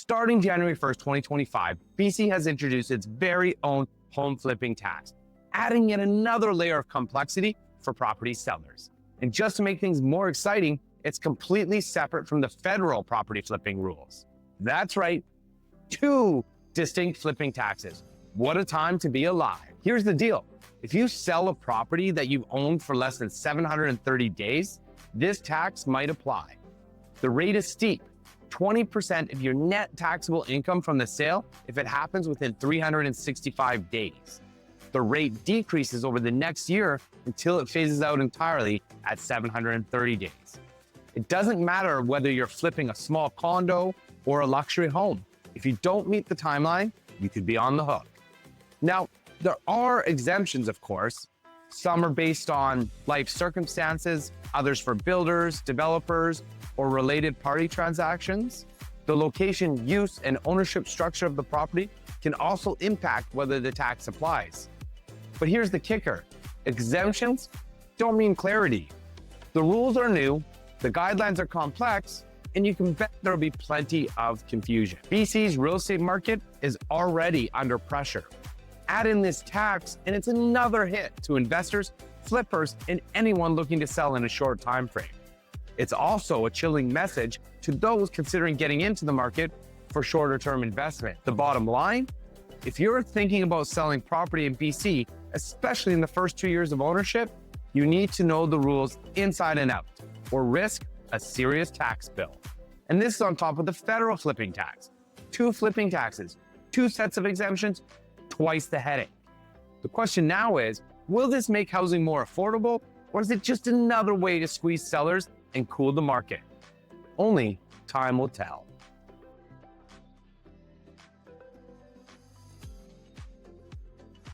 Starting January 1st, 2025, BC has introduced its very own home flipping tax, adding yet another layer of complexity for property sellers. And just to make things more exciting, it's completely separate from the federal property flipping rules. That's right, 2 distinct flipping taxes. What a time to be alive. Here's the deal. If you sell a property that you've owned for less than 730 days, this tax might apply. The rate is steep, 20% of your net taxable income from the sale if it happens within 365 days. The rate decreases over the next year until it phases out entirely at 730 days. It doesn't matter whether you're flipping a small condo or a luxury home. If you don't meet the timeline, you could be on the hook. Now, there are exemptions, of course. Some are based on life circumstances, others for builders, developers, or related party transactions. The location, use, and ownership structure of the property can also impact whether the tax applies. But here's the kicker. Exemptions don't mean clarity. The rules are new, the guidelines are complex, and you can bet there'll be plenty of confusion. BC's real estate market is already under pressure. Add in this tax, and it's another hit to investors, flippers, and anyone looking to sell in a short time frame. It's also a chilling message to those considering getting into the market for shorter term investment. The bottom line, if you're thinking about selling property in BC, especially in the first 2 years of ownership, you need to know the rules inside and out, or risk a serious tax bill. And this is on top of the federal flipping tax. 2 flipping taxes, 2 sets of exemptions, twice the headache. The question now is, will this make housing more affordable, or is it just another way to squeeze sellers and cool the market? Only time will tell.